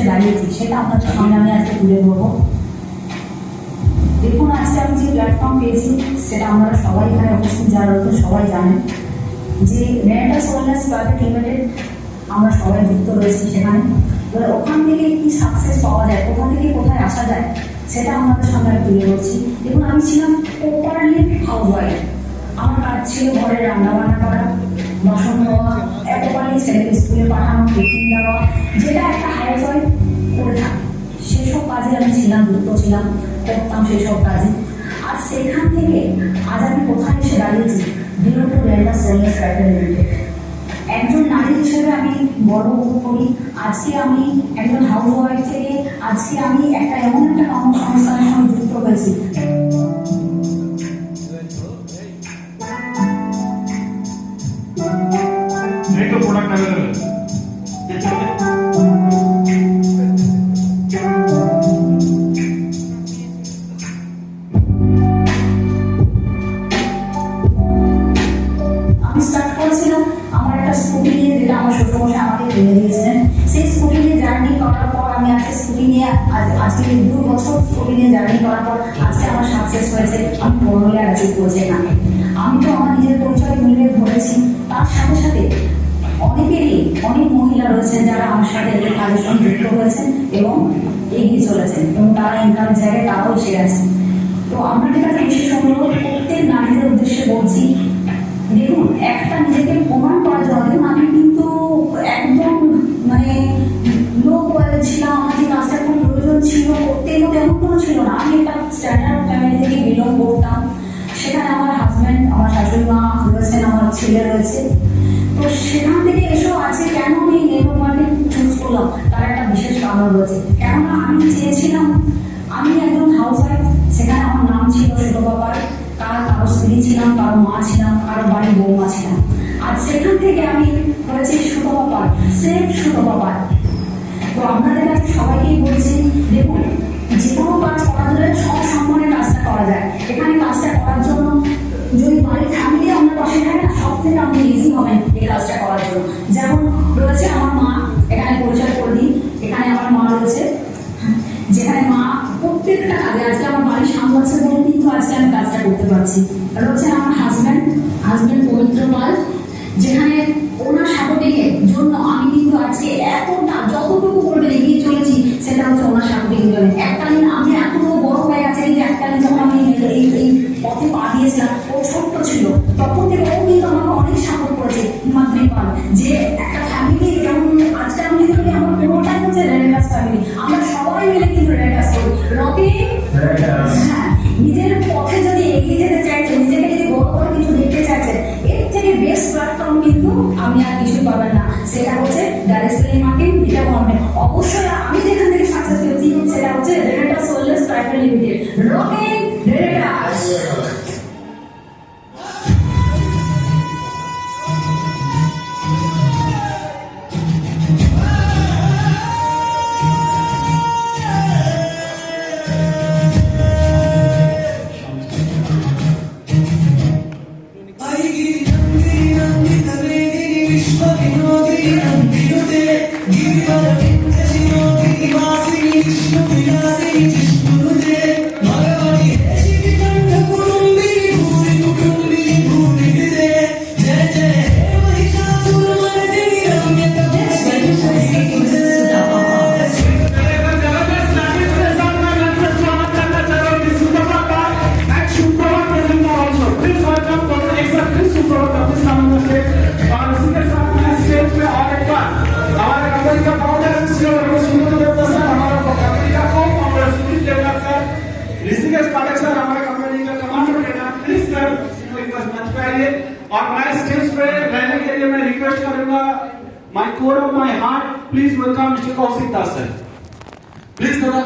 এসে দাঁড়িয়েছি সেটা আপনাদের সামনে আমি আজকে তুলে ধরবো। দেখুন, আজকে আমি যে প্ল্যাটফর্ম পেয়েছি সেটা আমরা সবাই এখানে উপস্থিত যারা রয়েছে সবাই জানেন যে রেনেটাস ওয়েলনেস প্রাইভেট লিমিটেড আমরা সবাই যুক্ত রয়েছি সেখানে। এবার ওখান থেকে কি সাকসেস পাওয়া যায়, কোথা থেকে কোথায় আসা যায় সেটা আমাদের সামনে আমি তুলে ধরছি। দেখুন, আমি ছিলাম প্রপারলি হাউস ওয়াইফ। আমার কাজ ছিল ঘরে রান্না বান্না করা, বাসন ধোয়া, প্রপারলি ছেলেকে স্কুলে পাঠানো, টিফিন দেওয়া, যেটা একটা হাউস ওয়াইফ করে থাকে সেসব কাজে আমি ছিলাম, যুক্ত ছিলাম, করতাম সেসব কাজে। আর সেখান থেকে আজ আমি কোথায় এসে দাঁড়িয়েছি, belong to Renatus wellness private limited. একজন নারী হিসেবে আমি গর্ব বোধ করি। আজকে আমি একজন হাউস ওয়াইফ থেকে আজকে আমি একটা এমন একটা কর্মসংস্থানের সঙ্গে যুক্ত হয়েছি। আমি স্টার্ট করেছিলাম আমার একটা স্কুটি নিয়ে, যেটা আমার শ্বশুরমশাই আমাকে কিনে দিয়েছিলেন। সেই স্কুটি নিয়ে জার্নি করার পর আমি আজকে স্কুটি নিয়ে আজকে 2 বছর স্কুটি নিয়ে জার্নি করার পর আজকে আমার সাকসেস হয়েছে। আমি বড়লে অ্যাচিভ করেছি এখানে। আমি তো আমার নিজের পরিচয় তুলে ধরেছি, তার সাথে সাথে অনেক মহিলা রয়েছেন যারা আমার সাথে এই কাজের সঙ্গে যুক্ত হয়েছেন এবং এগিয়ে চলেছেন এবং তারা ইনকামের জায়গায় তারাও এসে গেছেন। তো আপনাদের কাছে বিশেষ অনুরোধ, প্রত্যেক নারীদের উদ্দেশ্যে বলছি, দেখুন একটা নিজেকে প্রমাণ করার জন্য, দেখুন আমি কিন্তু একদম লোক ছিলাম, আমার যে কাজটা খুব প্রয়োজন ছিল করতে হতো এমন কোনো ছিল না। আমি একটা স্ট্যান্ডার্ড ফ্যামিলি থেকে বিলং করতাম। সেখানে আমার হাজব্যান্ড, আমার শাশুড়ি মা রয়েছেন, আমার ছেলে রয়েছে। তো সেখান থেকে এসব আছে। কেন আমি নেটওয়ার্ক মার্কেটিং চুজ করলাম তার একটা বিশেষ কারণ রয়েছে। কেননা আমি চেয়েছিলাম, আমি একজন হাউস ওয়াইফ, সেখানে আমার নাম ছিল সুতপা পাল, কারো স্ত্রী ছিলাম, কারো মা ছিলাম, কারো বাড়ির বৌমা ছিলাম। আর সেখান থেকে আমি হয়েছি সুতপা পাল, সেফ সুতপা পাল। তো আপনাদের কাছে সবাইকেই বলছি, দেখুন যে কোনো কাজ করার জন্য সব সম্মানে কাজটা করা যায়। এখানে কাজটা করার জন্য যদি বাড়ির ফ্যামিলি আপনার পাশে থাকে না, সব থেকে আপনি ইজি হবেন এই কাজটা করার জন্য। যেমন রয়েছে আমার মা, এখানে পরিচয় করে দিই, এখানে আমার মা রয়েছে, যেখানে মা প্রত্যেকটা কাজে আজকে আমার বাড়ি সামলাচ্ছে বলে কিন্তু আজকে আমি কাজটা করতে পারছি। রয়েছে আমার হাজব্যান্ড পবিত্র পাল, যেখানে ওনার সাপোর্টিংয়ের জন্য আমি কিন্তু আজকে এতটা যতটুকু করবে এগিয়ে চলেছি সেটা হচ্ছে ওনার সাপোর্টিং জন্য। এককালীন আমি এত বড় হয়ে গেছে, কিন্তু এককালীন যখন আমি এই পথে পা দিয়েছিলাম, ও ছোট্ট ছিল, তখন থেকে ও কিন্তু আমাকে অনেক সাপোর্ট করেছে। হিমাদ্রি পাল, যে একটা ফ্যামিলি যেমন আজকে আমি যদি বলি আমার পুরোটাই হচ্ছে রেনেটাস ফ্যামিলি, আমরা সবাই মিলে কিন্তু রেনেটাস করি। রকি হ্যাঁ, নিজের পথে যদি এগিয়ে যেতে চাইছেন, নিজেকে যদি বড় করে কিছু দেখতে চাইছেন, এর থেকে বেস্ট প্ল্যাটফর্ম কিন্তু আপনি আর কিছুই পাবেন না। সেটা হচ্ছে ডাইরেক্ট মার্কেটিং, এটা গভর্নমেন্ট। অবশ্যই আমি যেখান থেকে সাকসেস পেয়েছি সেটা হচ্ছে রেনেটাস ওয়েলনেস প্রাইভেট লিমিটেড। রকি রেনেটাস। और मैं स्टेज पे रहने के लिए मैं रिक्वेस्ट करूंगा, my core of my heart, please welcome mister Kaushik Das sir, please दादा।